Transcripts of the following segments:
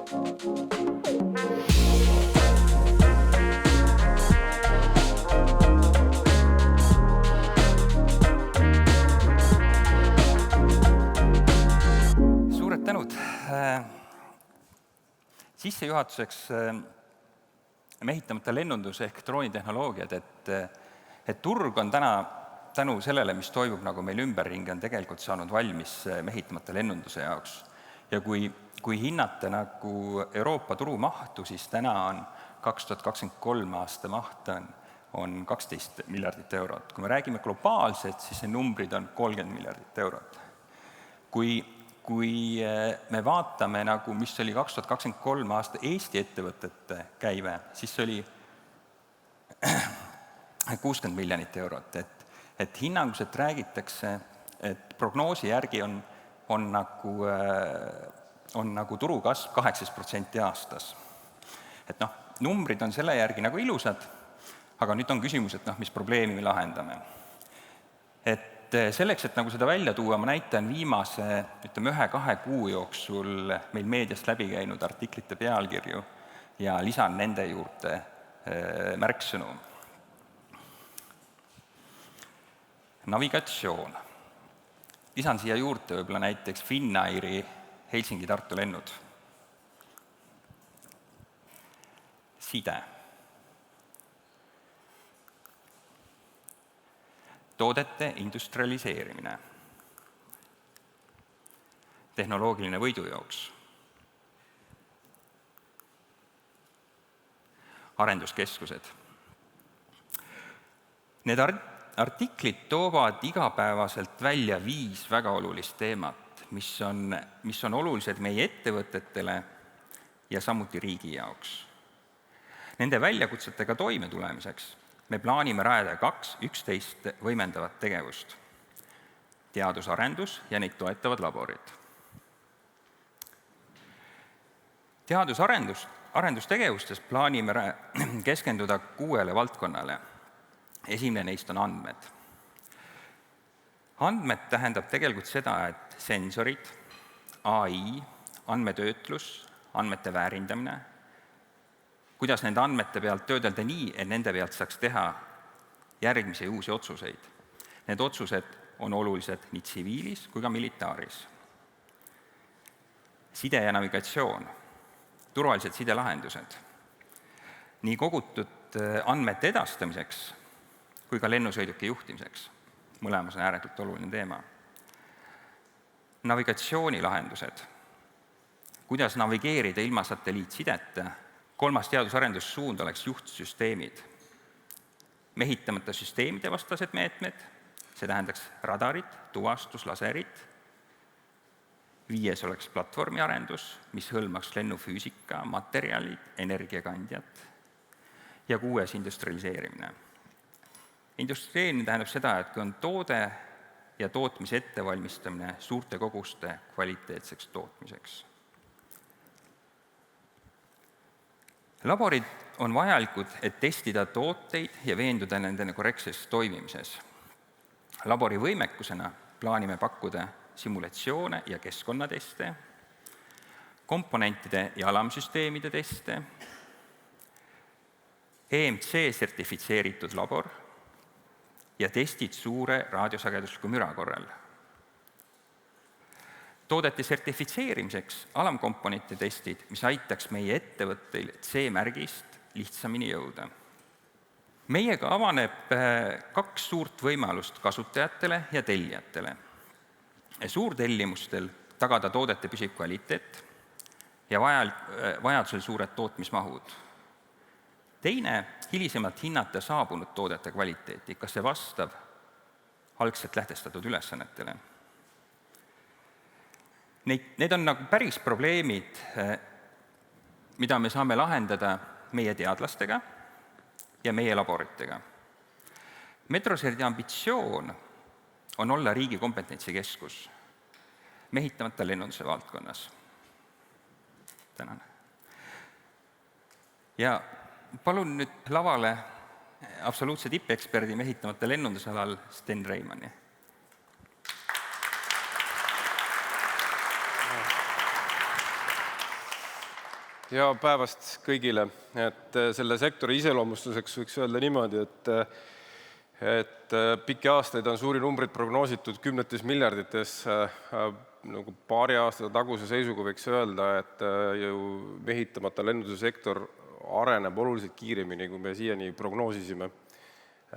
Suured tänud. Sissejuhatuseks mehitamata lennundus ehk droonitehnoloogiad, et turg on täna tänu sellele, mis toimub nagu meil ümberringi, on tegelikult saanud valmis mehitamata lennunduse jaoks. Ja kui hinnata nagu Euroopa turumahtu, siis täna on 2023 aasta maht on 12 miljardit eurot. Kui me räägime globaalselt, siis see numbrid on 30 miljardit eurot. Kui me vaatame, mis oli 2023 aasta Eesti ettevõtete käive, siis see oli 60 miljonit eurot. Et hinnanguliselt räägitakse, et prognoosi järgi on nagu turukasv 18% aastas. Et numbrid on selle järgi nagu ilusad, aga nüüd on küsimus, et mis probleemi me lahendame. Et selleks, et seda välja tuua, ma näitan viimase 1-2 kuu jooksul meil meediast läbi käinud artiklite pealkirju ja lisan nende juurde märksõnu. Navigatsioon. Lisan siia juurde võib-olla näiteks Finnairi Helsingi-Tartu lennud. Side. Toodete industrialiseerimine. Tehnoloogiline võidujooks. Arenduskeskused. Need artiklid toovad igapäevaselt välja 5 väga olulist teemat, mis on olulised meie ettevõtetele ja samuti riigi jaoks. Nende väljakutsetega toime tulemiseks me plaanime rajada 2 üksteist võimendavat tegevust. Teadusarendus ja neid toetavad laborid. Teadusarendustegevustes plaanime keskenduda 6 valdkonnale. Esimene neist on andmed. Andmed tähendab tegelikult seda, et sensorid, AI, andmetöötlus, andmete väärindamine, kuidas nende andmete pealt töödelda nii, et nende pealt saaks teha järgmisi uusi otsuseid. Need otsused on olulised nii tsiviilis kui ka militaaris. Side ja navigatsioon, turvalised sidelahendused, nii kogutud andmete edastamiseks kui ka lennusõiduki juhtimiseks. Mõlemas on ääretult oluline teema. Navigatsioonilahendused, kuidas navigeerida ilma satelliitsideta. 3. teadusarendussuund oleks juhtsüsteemid. Mehitamata süsteemide vastased meetmed, see tähendaks radarid, tuvastuslaserid. 5. oleks platvormiarendus, mis hõlmaks lennufüüsika, materjalid, energiakandjad. Ja 6. industrialiseerimine. Industriaalne tähendab seda, et kui on toode ja tootmise ettevalmistamine suurte koguste kvaliteetseks tootmiseks. Laborid on vajalikud, et testida tooteid ja veenduda nende korrektses toimimises. Labori võimekusena plaanime pakkuda simulatsioone ja keskkonnateste, komponentide ja alamsüsteemide teste, EMC sertifitseeritud labor ja testid suure raadiosagedusliku müra korral. Toodete sertifitseerimiseks alamkomponente testid, mis aitaks meie ettevõtteil C-märgist lihtsamini jõuda. Meiega avaneb 2 suurt võimalust kasutajatele ja tellijatele. Suurtellimustel tagada toodete püsiv kvaliteet ja vajadusel suured tootmismahud. Teine, hilisemalt hinnata saabunud toodete kvaliteeti, kas see vastab algselt lähtestatud ülesannetele. Need on päris probleemid, mida me saame lahendada meie teadlastega ja meie laboritega. Metroserti ambitsioon on olla riigi kompetentsikeskus mehitamata lennunduse valdkonnas. Tänan. Ja palun nüüd lavale absoluutse tippeksperdi mehitamata lennundusalal Sten Reimanni. Ja päevast kõigile, et selle sektori iseloomustuseks võiks öelda niimoodi, et pikki aastaid on suuri numbrid prognoositud 10 miljardites, nagu paari aasta taguse seisuga võiks öelda, et ju mehitamata lennunduse sektor areneb oluliselt kiiremini, kui me siiani prognoosisime.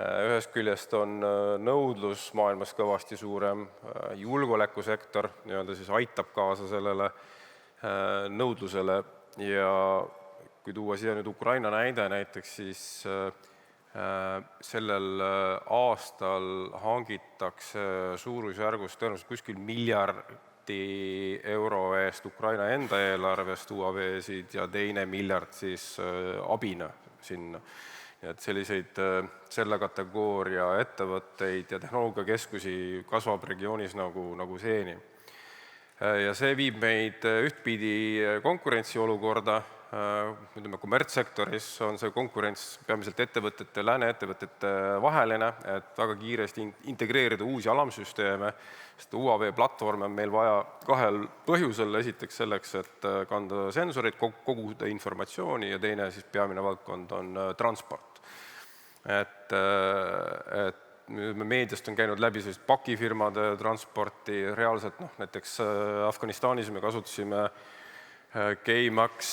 Ühest küljest on nõudlus maailmas kõvasti suurem, julgeolekusektor siis aitab kaasa sellele nõudlusele ja kui tuua siia nüüd Ukraina näide näiteks, siis sellel aastal hangitakse suurusjärgus tõenäoliselt kuskil miljardi euro eest Ukraina enda eelarvest UAV-sid ja teine miljard siis abina sinna. Et selliseid selle kategooria ettevõtteid ja tehnoloogiakeskusi kasvab regioonis nagu seeni. Ja see viib meid ühtpidi konkurentsiolukorda, kommertssektoris on see konkurents peamiselt ettevõtete, lääne ettevõtete vaheline, et väga kiiresti integreerida uusi alamsüsteeme, sest UAV-platvorme on meil vaja kahel põhjusel, esiteks selleks, et kanda sensoreid, koguda informatsiooni ja teine siis peamine valdkond on transport. Et meediast on käinud läbi sellist pakifirmade transporti, reaalselt näiteks Afganistanis me kasutasime K-MAX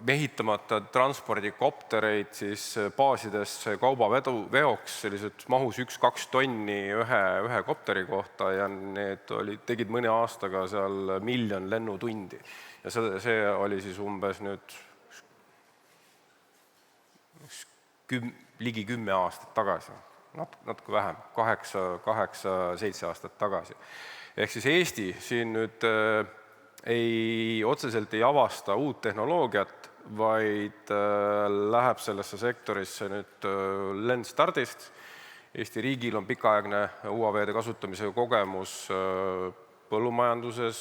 mehitamata transpordikoptereid siis baasides kaubaveoks, sellised mahus 1-2 tonni ühe kopteri kohta ja need tegid mõne aastaga seal 1 miljon lennutundi. Ja see oli siis umbes nüüd ligi 10 aastat tagasi, natuke vähem, 8-7 aastat tagasi. Ehk siis Eesti siin nüüd otseselt ei avasta uut tehnoloogiat, vaid läheb sellesse sektorisse nüüd lendstardist. Eesti riigil on pikaaegne UAV-de kasutamise kogemus põllumajanduses,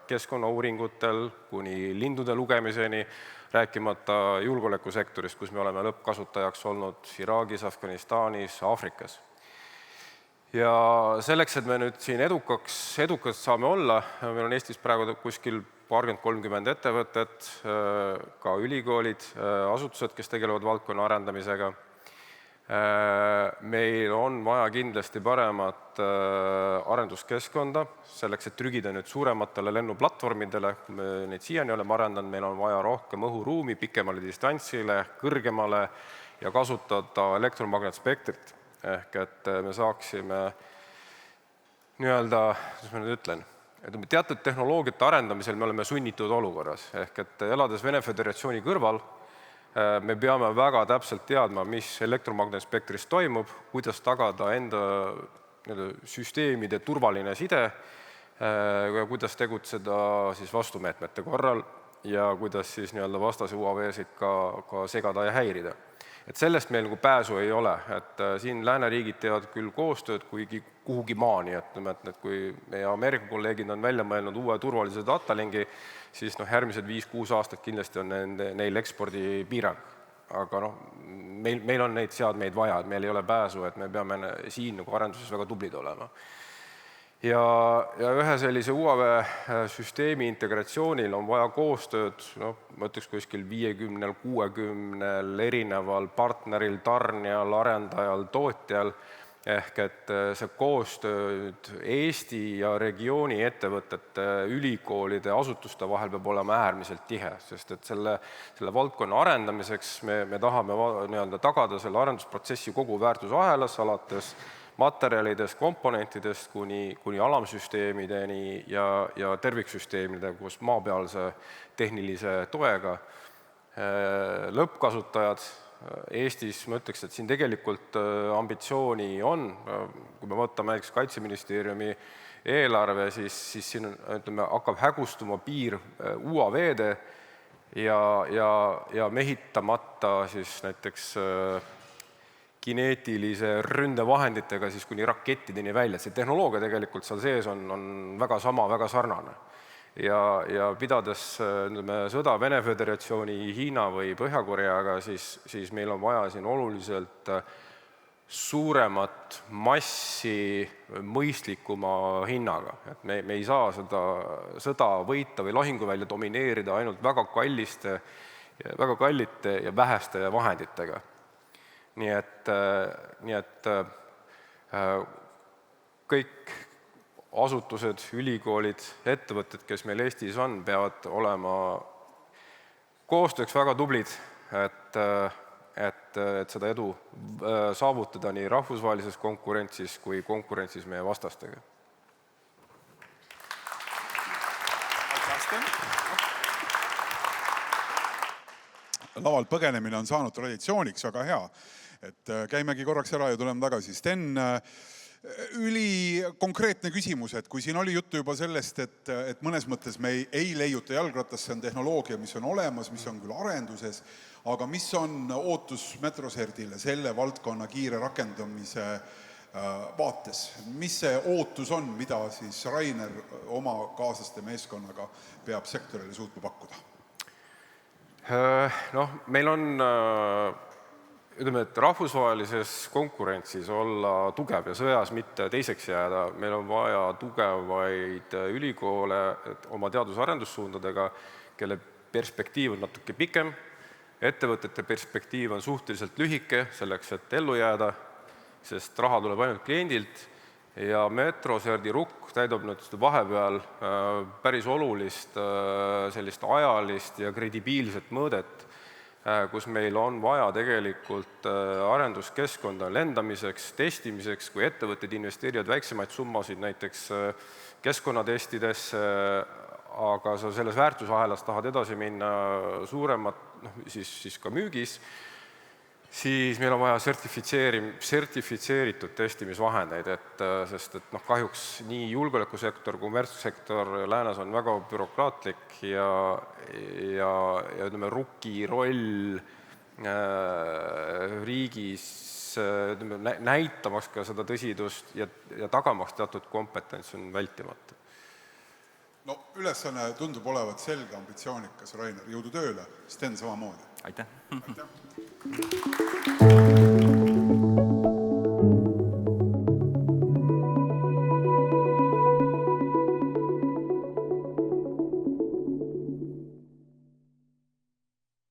keskkonnauuringutel kuni lindude lugemiseni, rääkimata julgeolekusektorist, kus me oleme lõppkasutajaks olnud Iraagis, Afganistanis, Aafrikas. Ja selleks, et me nüüd siin edukad saame olla, meil on Eestis praegu kuskil 20-30 ettevõtet, ka ülikoolid, asutused, kes tegelevad valdkonna arendamisega. Meil on vaja kindlasti paremat arenduskeskkonda, selleks, et trügida nüüd suurematele lennuplatvormidele, kui me neid siiani oleme arendanud, meil on vaja rohkem õhuruumi, pikemale distantsile, kõrgemale ja kasutada elektromagnetspektrit. Ehk et me saaksime kuidas ma nüüd ütlen, teatud tehnoloogiate arendamisel me oleme sunnitud olukorras, ehk et elades Vene Föderatsiooni kõrval, me peame väga täpselt teadma, mis elektromagnetspektris toimub, kuidas tagada enda süsteemide turvaline side, kuidas tegutseda siis vastumeetmete korral ja kuidas siis vastase UAV-sid ka segada ja häirida. Et sellest meil pääsu ei ole, et siin lääneriigid teevad küll koostööd kuigi kuhugi maani, et kui meie Ameerika kolleegid on välja mõelnud uue turvalise datalingi, siis järgmised 5-6 aastat kindlasti on neil ekspordipiirang. Aga meil on neid seadmeid vaja, et meil ei ole pääsu, et me peame siin arenduses väga tublid olema. Ja ühe sellise UAV-süsteemi integratsioonil on vaja koostööd, ma ütleks kuskil 50-60 erineval partneril, tarnijal, arendajal, tootjal, ehk et see koostööd Eesti ja regiooni ettevõtete, ülikoolide, asutuste vahel peab olema äärmiselt tihe, sest et selle valdkonna arendamiseks me tahame tagada selle arendusprotsessi kogu väärtusahelas, alates materjalidest, komponentidest kuni alamsüsteemideni ja terviksüsteemide koos maapealse tehnilise toega. Lõppkasutajad Eestis, ma ütleks, et siin tegelikult ambitsiooni on, kui me võtame näiteks Kaitseministeeriumi eelarve, siis siin hakkab hägustuma piir UAV-de ja mehitamata siis näiteks kineetilise ründevahenditega siis kuni rakettideni välja. See tehnoloogia tegelikult seal sees on väga sama, väga sarnane. Ja pidades sõda Vene Föderatsiooni, Hiina või Põhja-Koreaga, siis meil on vaja siin oluliselt suuremat massi mõistlikuma hinnaga. Et me ei saa seda sõda võita või lahinguvälja domineerida ainult väga kallite ja väheste vahenditega. Nii et kõik asutused, ülikoolid, ettevõtted, kes meil Eestis on, peavad olema koostööks väga tublid, et seda edu saavutada nii rahvusvahelises konkurentsis kui konkurentsis meie vastastega. Lavalt põgenemine on saanud traditsiooniks, väga hea. Et käimegi korraks ära ja tuleme tagasi. Sten, ülikonkreetne küsimus, et kui siin oli juttu juba sellest, et mõnes mõttes me ei leiuta jalgratas, see on tehnoloogia, mis on olemas, mis on küll arenduses, aga mis on ootus Metroserdile selle valdkonna kiire rakendamise vaates? Mis see ootus on, mida siis Rainer oma kaaslaste meeskonnaga peab sektorile suutma pakkuda? Meil on, ütleme, et rahvusvahelises konkurentsis olla tugev ja sõjas mitte teiseks jääda, meil on vaja tugevaid ülikoole oma teadus- ja arendussuundadega, kelle perspektiiv on natuke pikem, ettevõtete perspektiiv on suhteliselt lühike selleks, et ellu jääda, sest raha tuleb ainult kliendilt ja Metroserdi rukk täidab nüüd vahepeal päris olulist sellist ajalist ja kredibiilset mõõdet, kus meil on vaja tegelikult arenduskeskkonda lendamiseks, testimiseks, kui ettevõtted investeerivad väiksemaid summasid näiteks keskkonnatestidesse, aga sa selles väärtusahelas tahad edasi minna suuremat, siis ka müügis, siis meil on vaja sertifitseeritud testimisvahendeid, sest kahjuks nii julgeolekusektor kui kommertssektor läänes on väga bürokraatlik ja ütleme, ruki roll riigis näitamaks ka seda tõsidust ja tagamaks teatud kompetents on vältimatu. No ülesanne tundub olevat selge, ambitsioonikas, Rainer, jõudu tööle, Sten samamoodi. Aitäh! Aitäh!